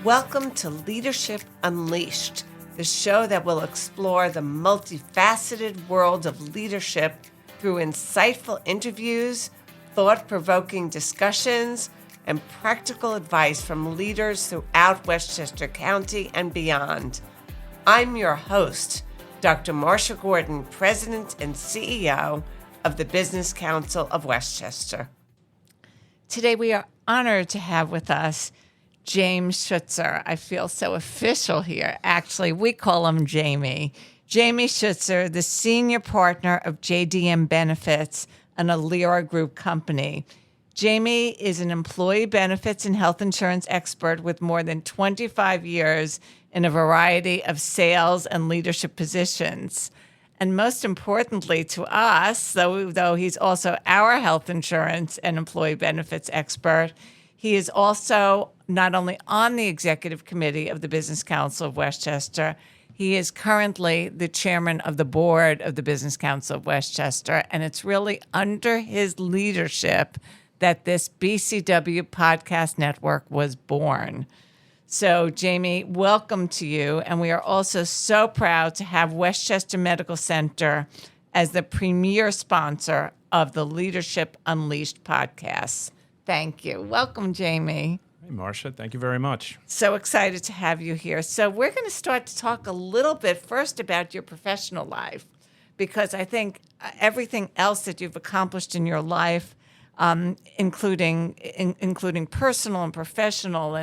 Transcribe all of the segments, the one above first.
Welcome to Leadership Unleashed, the show that will explore the multifaceted world of leadership through insightful interviews, thought-provoking discussions, and practical advice from leaders throughout Westchester County and beyond. I'm your host, Dr. Marsha Gordon, President and CEO of the Business Council of Westchester. Today we are honored to have with us James Schutzer. I feel so official here. Actually, we call him Jamie. Jamie Schutzer, the senior partner of JDM Benefits, an Alera Group Company. Jamie is an employee benefits and health insurance expert with more than 25 years in a variety of sales and leadership positions. And most importantly to us, though he's also our health insurance and employee benefits expert, he is also not only on the executive committee of the Business Council of Westchester, he is currently the chairman of the board of the Business Council of Westchester, and it's really under his leadership that this BCW podcast network was born. So, Jamie, welcome to you, and we are also so proud to have Westchester Medical Center as the premier sponsor of the Leadership Unleashed podcast. Thank you. Welcome, Jamie. Hey, Marsha. Thank you very much. So excited to have you here. So we're going to start to talk a little bit first about your professional life, because I think everything else that you've accomplished in your life, including personal and professional,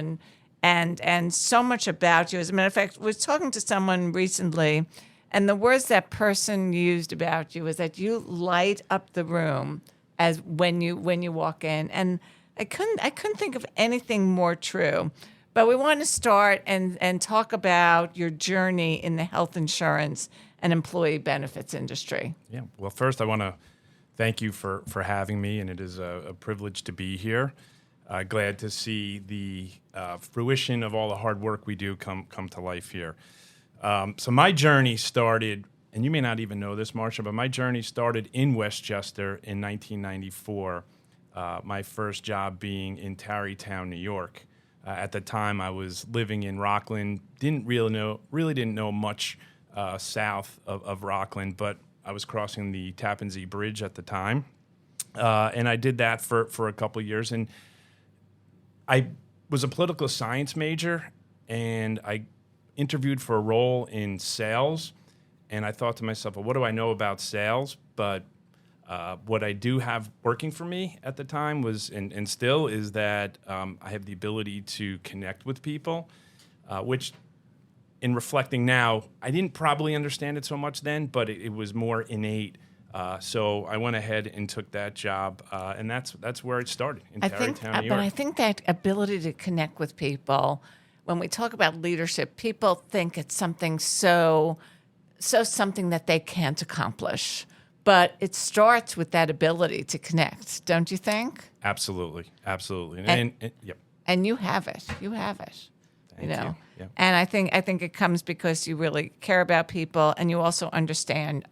and so much about you. As a matter of fact, I was talking to someone recently, and the words that person used about you is that you light up the room as when you walk in. And I couldn't think of anything more true. But we want to start and talk about your journey in the health insurance and employee benefits industry. Yeah. Well, first, I want to thank you for having me, and it is a privilege to be here. Glad to see the fruition of all the hard work we do come to life here. So my journey started, and you may not even know this, Marsha, but my journey started in Westchester in 1994. My first job being in Tarrytown, New York. At the time, I was living in Rockland. Really didn't know much south of Rockland, but I was crossing the Tappan Zee Bridge at the time, and I did that for a couple of years. And I was a political science major, and I interviewed for a role in sales. And I thought to myself, well, what do I know about sales? But what I do have working for me at the time was, and still is, that I have the ability to connect with people, which, in reflecting now, I didn't probably understand it so much then, but it was more innate. So I went ahead and took that job, and that's where it started, in Tarrytown, New York. But I think that ability to connect with people, when we talk about leadership, people think it's something so something that they can't accomplish. But it starts with that ability to connect, don't you think? Absolutely. Yep. And you have it. You have it. Thank you. Yep. And I think it comes because you really care about people, and you also understand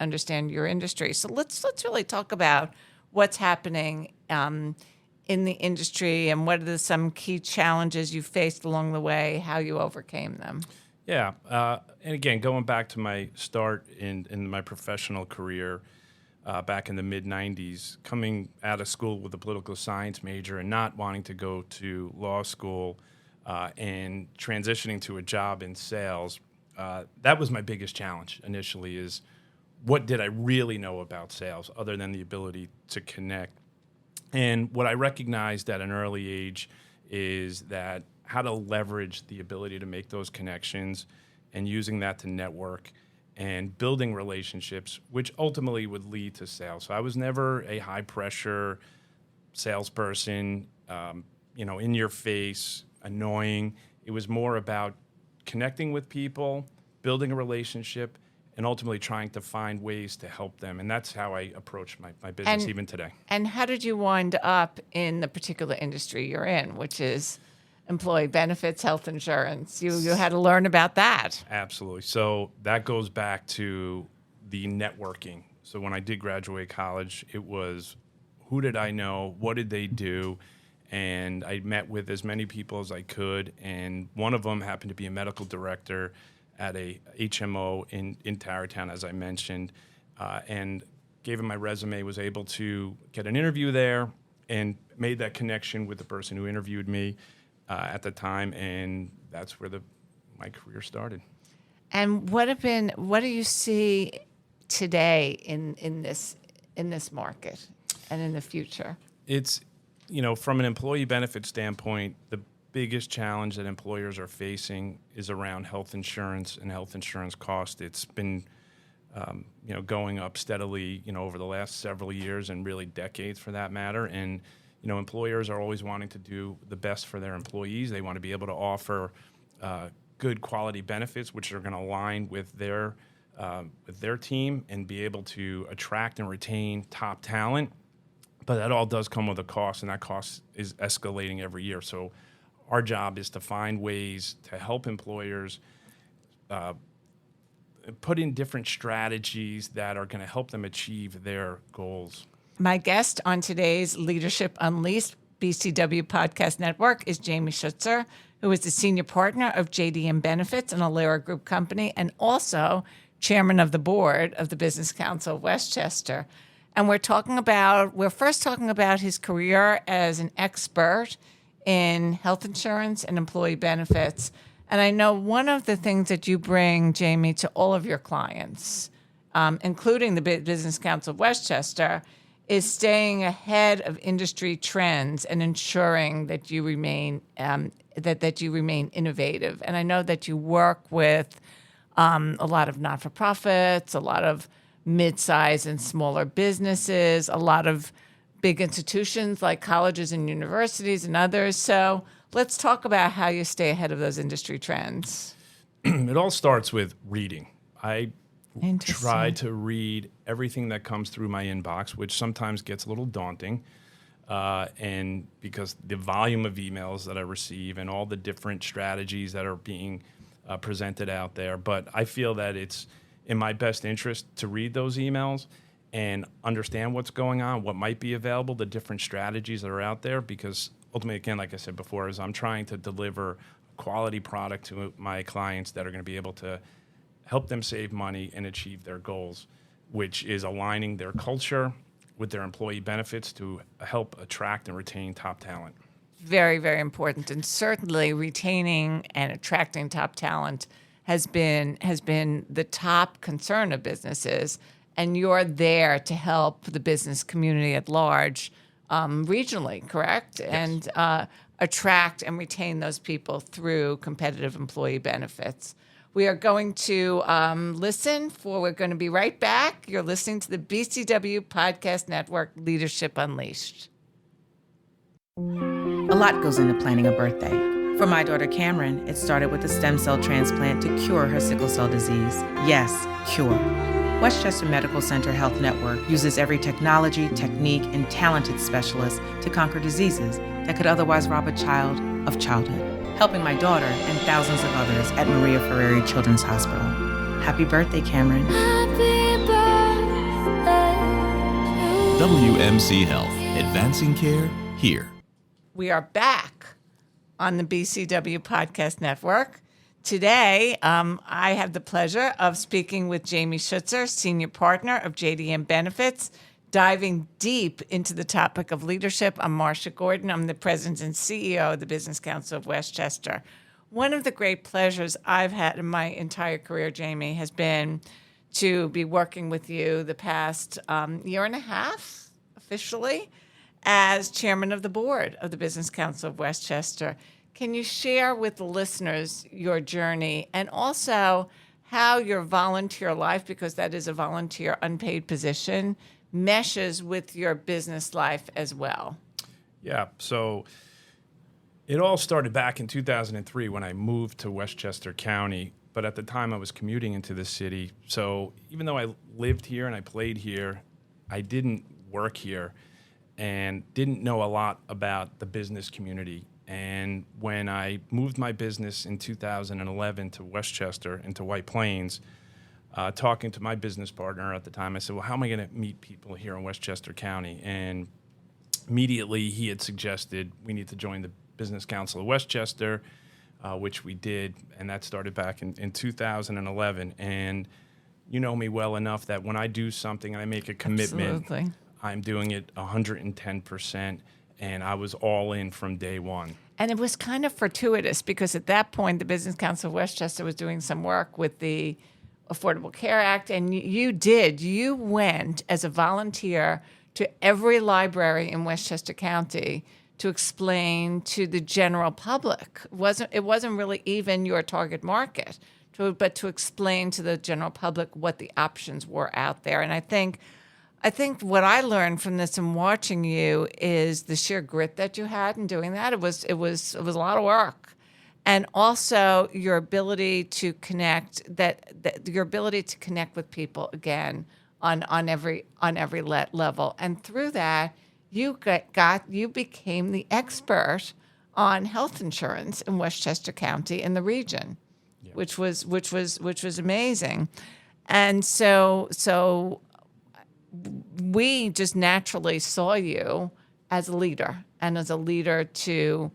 your industry. So let's really talk about what's happening in the industry, and what are some key challenges you faced along the way, how you overcame them. Yeah. And again, going back to my start in my professional career back in the mid-'90s, coming out of school with a political science major and not wanting to go to law school and transitioning to a job in sales, that was my biggest challenge initially, is what did I really know about sales other than the ability to connect? And what I recognized at an early age is that how to leverage the ability to make those connections and using that to network and building relationships, which ultimately would lead to sales. So I was never a high-pressure salesperson, in your face, annoying. It was more about connecting with people, building a relationship, and ultimately trying to find ways to help them. And that's how I approach my business even today. And how did you wind up in the particular industry you're in, which is employee benefits, health insurance? You had to learn about that. Absolutely. So that goes back to the networking. So when I did graduate college, it was, who did I know? What did they do? And I met with as many people as I could, and one of them happened to be a medical director at a HMO in Tarrytown, as I mentioned, and gave him my resume, was able to get an interview there, and made that connection with the person who interviewed me at the time, and that's where my career started. And what do you see today in this market and in the future? It's, from an employee benefit standpoint, the biggest challenge that employers are facing is around health insurance and health insurance cost. It's been, going up steadily, over the last several years and really decades for that matter. And, employers are always wanting to do the best for their employees. They want to be able to offer good quality benefits, which are going to align with their team and be able to attract and retain top talent. But that all does come with a cost, and that cost is escalating every year. So our job is to find ways to help employers put in different strategies that are going to help them achieve their goals. My guest on today's Leadership Unleashed BCW Podcast Network is James Schutzer, who is the senior partner of JDM Benefits and Alera Group Company, and also chairman of the board of the Business Council of Westchester. And we're first talking about his career as an expert in health insurance and employee benefits. And I know one of the things that you bring, Jamie, to all of your clients, including the Business Council of Westchester, is staying ahead of industry trends and ensuring that you remain that you remain innovative. And I know that you work with a lot of not-for-profits, a lot of mid-size and smaller businesses, a lot of big institutions like colleges and universities and others. So let's talk about how you stay ahead of those industry trends. It all starts with reading. I try to read everything that comes through my inbox, which sometimes gets a little daunting, and because the volume of emails that I receive and all the different strategies that are being presented out there. But I feel that it's in my best interest to read those emails and understand what's going on, what might be available, the different strategies that are out there, because ultimately, again, like I said before, is I'm trying to deliver a quality product to my clients that are going to be able to help them save money and achieve their goals, which is aligning their culture with their employee benefits to help attract and retain top talent. Very, very important. And certainly retaining and attracting top talent has been the top concern of businesses. And you're there to help the business community at large, regionally, correct? Yes. And attract and retain those people through competitive employee benefits. We are going to we're going to be right back. You're listening to the BCW Podcast Network, Leadership Unleashed. A lot goes into planning a birthday. For my daughter Cameron, it started with a stem cell transplant to cure her sickle cell disease. Yes, cure. Westchester Medical Center Health Network uses every technology, technique, and talented specialist to conquer diseases that could otherwise rob a child of childhood, helping my daughter and thousands of others at Maria Ferreri Children's Hospital. Happy birthday, Cameron. Happy birthday. WMC Health, advancing care here. We are back on the BCW Podcast Network. Today, I have the pleasure of speaking with James Schutzer, Senior Partner of JDM Benefits, diving deep into the topic of leadership. I'm Marsha Gordon. I'm the President and CEO of the Business Council of Westchester. One of the great pleasures I've had in my entire career, Jamie, has been to be working with you the past year and a half, officially, as chairman of the board of the Business Council of Westchester. Can you share with the listeners your journey and also how your volunteer life, because that is a volunteer unpaid position, meshes with your business life as well? Yeah, so it all started back in 2003 when I moved to Westchester County, but at the time I was commuting into the city. So even though I lived here and I played here, I didn't work here and didn't know a lot about the business community. And when I moved my business in 2011 to Westchester, into White Plains, talking to my business partner at the time, I said, well, how am I going to meet people here in Westchester County? And immediately he had suggested we need to join the Business Council of Westchester, which we did, and that started back in 2011. And you know me well enough that when I do something and I make a commitment, Absolutely. I'm doing it 110%, and I was all in from day one. And it was kind of fortuitous because at that point, the Business Council of Westchester was doing some work with the Affordable Care Act, and you went as a volunteer to every library in Westchester County to explain to the general public. It wasn't really even your target market, but to explain to the general public what the options were out there. And I think what I learned from this and watching you is the sheer grit that you had in doing that. It was a lot of work, and also your ability to connect your ability to connect with people again on every level. And through that, you became the expert on health insurance in Westchester County and the region, which was amazing. And so we just naturally saw you as a leader and as a leader to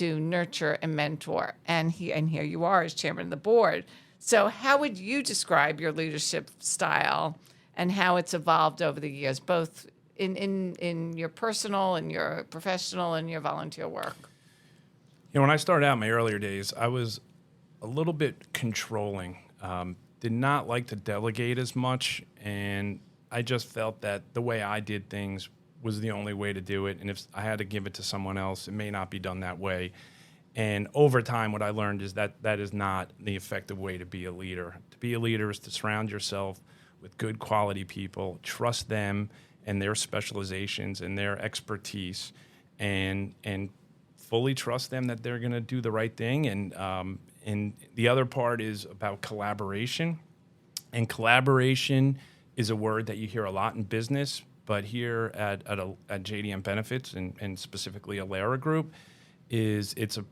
nurture and mentor. And here you are as chairman of the board. So how would you describe your leadership style and how it's evolved over the years, both in your personal and your professional and your volunteer work? You know, when I started out in my earlier days, I was a little bit controlling, did not like to delegate as much, and I just felt that the way I did things was the only way to do it. And if I had to give it to someone else, it may not be done that way. And over time, what I learned is that that is not the effective way to be a leader. To be a leader is to surround yourself with good quality people, trust them and their specializations and their expertise, and fully trust them that they're going to do the right thing. And the other part is about collaboration. And collaboration is a word that you hear a lot in business, but here at JDM Benefits and specifically Alera Group, it's a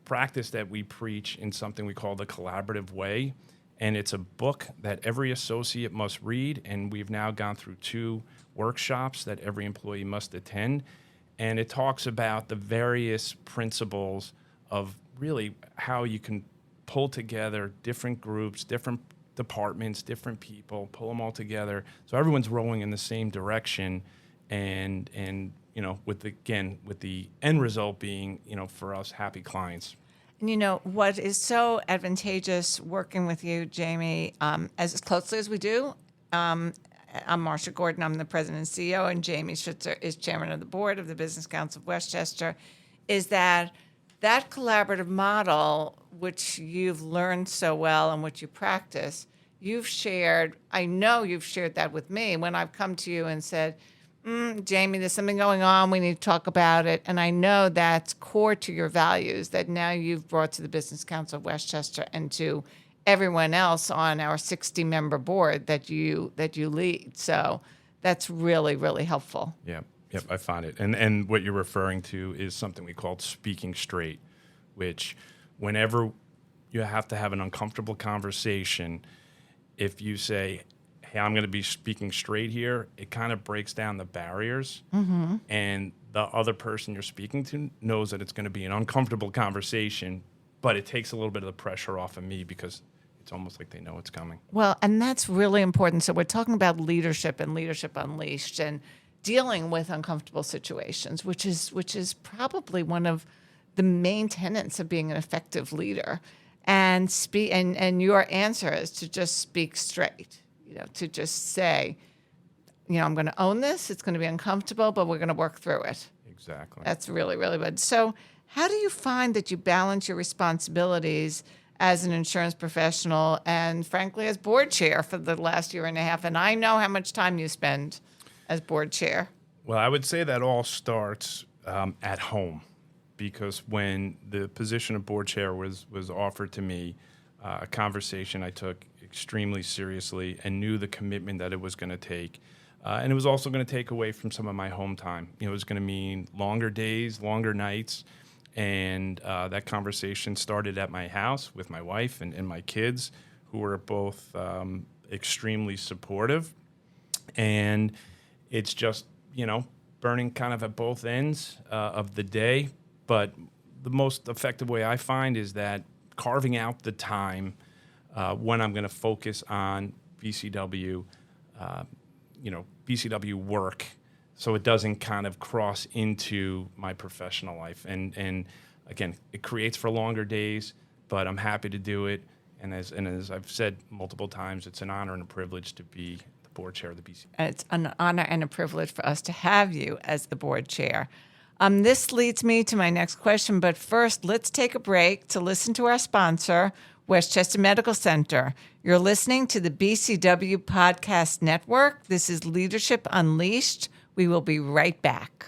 practice that we preach in something we call the collaborative way. And it's a book that every associate must read, and we've now gone through 2 workshops that every employee must attend. And it talks about the various principles of really how you can pull together different groups, different departments, different people, pull them all together so everyone's rowing in the same direction, and you know, with the end result being, you know, for us, happy clients. And you know what is so advantageous working with you, Jamie, as closely as we do. I'm Marsha Gordon. I'm the president and CEO, and James Schutzer is chairman of the board of the Business Council of Westchester. Is that collaborative model, which you've learned so well and which you practice, you've shared. I know you've shared that with me when I've come to you and said, Jamie, there's something going on. We need to talk about it. And I know that's core to your values that now you've brought to the Business Council of Westchester and to everyone else on our 60-member board that you lead. So that's really, really helpful. Yep, I find it. And what you're referring to is something we call speaking straight, which whenever you have to have an uncomfortable conversation, if you say, hey, I'm going to be speaking straight here, it kind of breaks down the barriers. Mm-hmm. And the other person you're speaking to knows that it's going to be an uncomfortable conversation, but it takes a little bit of the pressure off of me because it's almost like they know it's coming. Well, and that's really important. So we're talking about leadership and leadership unleashed and dealing with uncomfortable situations, which is probably one of the main tenets of being an effective leader. And your answer is to just speak straight. You know, to just say, you know, I'm going to own this. It's going to be uncomfortable, but we're going to work through it. Exactly. That's really, really good. So how do you find that you balance your responsibilities as an insurance professional and, frankly, as board chair for the last year and a half? And I know how much time you spend as board chair. Well, I would say that all starts at home, because when the position of board chair was offered to me, a conversation I took extremely seriously and knew the commitment that it was going to take. And it was also going to take away from some of my home time. You know, it was going to mean longer days, longer nights. And that conversation started at my house with my wife and my kids, who were both extremely supportive. And it's just, you know, burning kind of at both ends of the day, but the most effective way I find is that carving out the time when I'm going to focus on BCW, BCW work, so it doesn't kind of cross into my professional life. And again, it creates for longer days, but I'm happy to do it. And as I've said multiple times, it's an honor and a privilege to be the board chair of the BCW. It's an honor and a privilege for us to have you as the board chair. This leads me to my next question, but first, let's take a break to listen to our sponsor, Westchester Medical Center. You're listening to the BCW Podcast Network. This is Leadership Unleashed. We will be right back.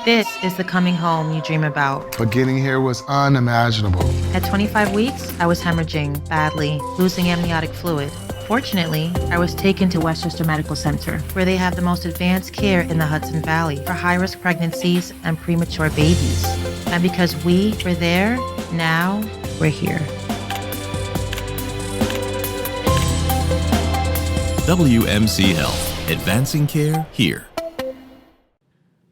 This is the coming home you dream about. But getting here was unimaginable. At 25 weeks, I was hemorrhaging badly, losing amniotic fluid. Fortunately, I was taken to Westchester Medical Center, where they have the most advanced care in the Hudson Valley for high-risk pregnancies and premature babies. And because we were there, now we're here. WMC Health, advancing care here.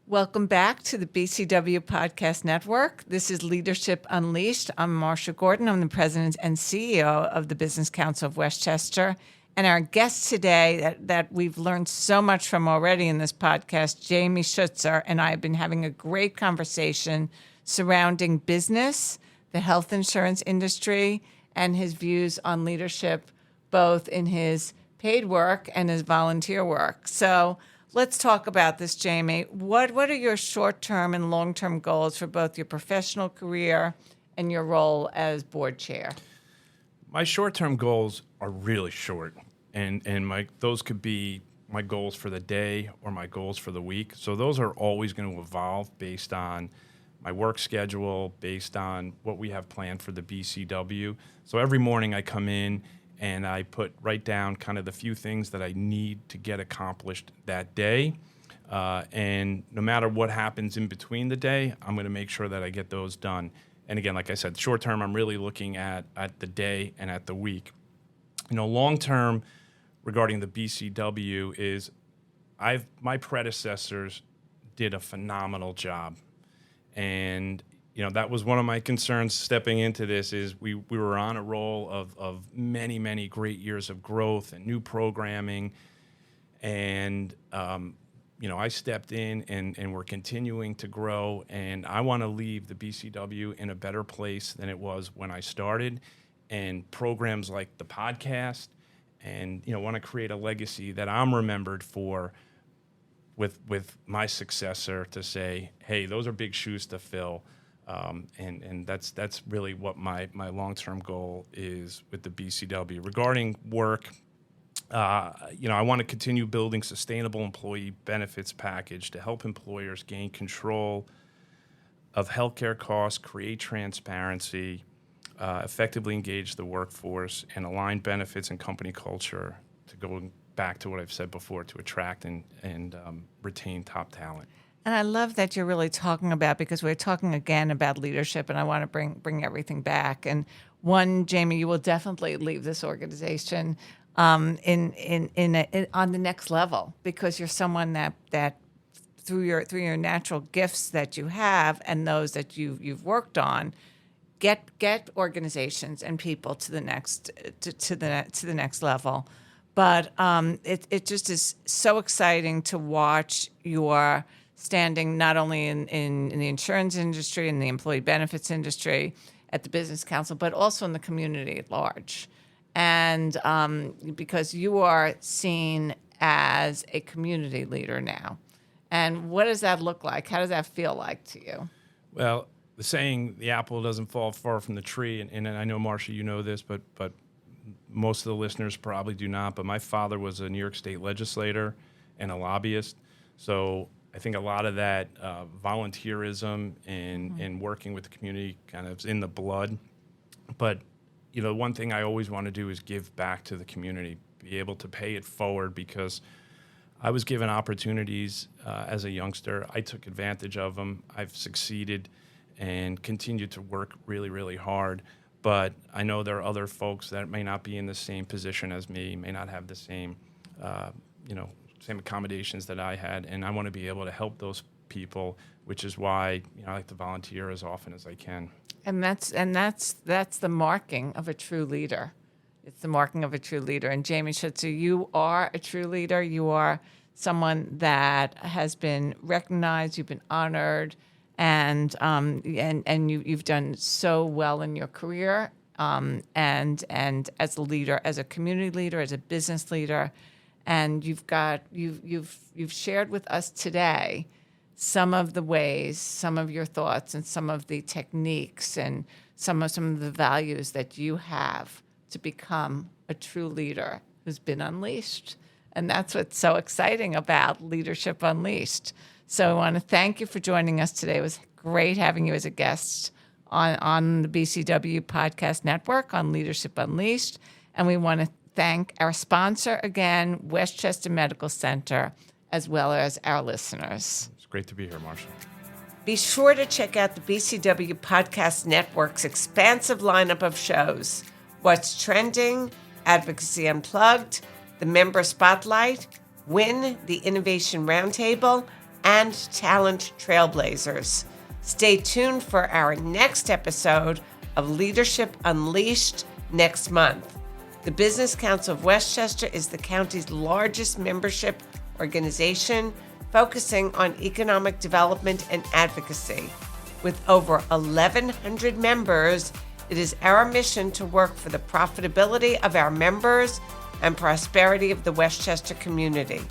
Welcome back to the BCW Podcast Network. This is Leadership Unleashed. I'm Marsha Gordon. I'm the president and CEO of the Business Council of Westchester. And our guest today that we've learned so much from already in this podcast, James Schutzer, and I have been having a great conversation surrounding business, the health insurance industry, and his views on leadership, both in his paid work and his volunteer work. So let's talk about this, Jamie. What are your short-term and long-term goals for both your professional career and your role as board chair? My short-term goals are really short, and those could be my goals for the day or my goals for the week. So those are always going to evolve based on my work schedule, based on what we have planned for the BCW. So every morning I come in and I write down kind of the few things that I need to get accomplished that day. And no matter what happens in between the day, I'm going to make sure that I get those done. And again, like I said, short term, I'm really looking at the day and at the week. Long term regarding the BCW is my predecessors did a phenomenal job. And that was one of my concerns stepping into this is we were on a roll of many, many great years of growth and new programming. And, I stepped in and we're continuing to grow. And I want to leave the BCW in a better place than it was when I started. And programs like the podcast and, want to create a legacy that I'm remembered for with my successor to say, hey, those are big shoes to fill. And that's really what my long-term goal is with the BCW. Regarding work, I want to continue building sustainable employee benefits package to help employers gain control of healthcare costs, create transparency, effectively engage the workforce, and align benefits and company culture to go back to what I've said before, to attract and retain top talent. And I love that you're really talking about, because we're talking again about leadership, and I want to bring everything back. And one, Jamie, you will definitely leave this organization on the next level, because you're someone that through your natural gifts that you have and those that you've worked on, get organizations and people to the next level. But it just is so exciting to watch your standing not only in the insurance industry and the employee benefits industry at the Business Council, but also in the community at large. And because you are seen as a community leader now. And what does that look like? How does that feel like to you? Well, the saying, the apple doesn't fall far from the tree, and I know, Marsha, you know this, but most of the listeners probably do not, but my father was a New York State legislator and a lobbyist. So I think a lot of that volunteerism and working with the community kind of is in the blood. But, one thing I always want to do is give back to the community, be able to pay it forward, because I was given opportunities as a youngster. I took advantage of them. I've succeeded and continued to work really, really hard. But I know there are other folks that may not be in the same position as me, may not have the same, same accommodations that I had, and I want to be able to help those people, which is why I like to volunteer as often as I can. And that's the marking of a true leader. It's the marking of a true leader. And Jamie Schutzer, you are a true leader. You are someone that has been recognized. You've been honored, and you've done so well in your career. And as a leader, as a community leader, as a business leader, and you've shared with us today some of the ways, some of your thoughts, and some of the techniques, and some of the values that you have to become a true leader who's been unleashed. And that's what's so exciting about Leadership Unleashed. So I want to thank you for joining us today. It was great having you as a guest on the BCW Podcast Network on Leadership Unleashed. And we want to thank our sponsor again, Westchester Medical Center, as well as our listeners. It's great to be here, Marsha. Be sure to check out the BCW Podcast Network's expansive lineup of shows: What's Trending, Advocacy Unplugged, the Member Spotlight, WIN, the Innovation Roundtable, and Talent Trailblazers. Stay tuned for our next episode of Leadership Unleashed next month. The Business Council of Westchester is the county's largest membership organization focusing on economic development and advocacy. With over 1,100 members, it is our mission to work for the profitability of our members and prosperity of the Westchester community.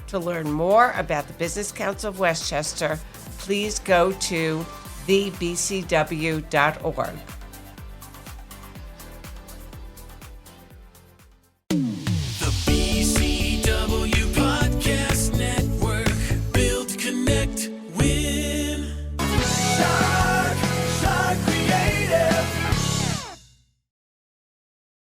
To learn more about the Business Council of Westchester, please go to thebcw.org.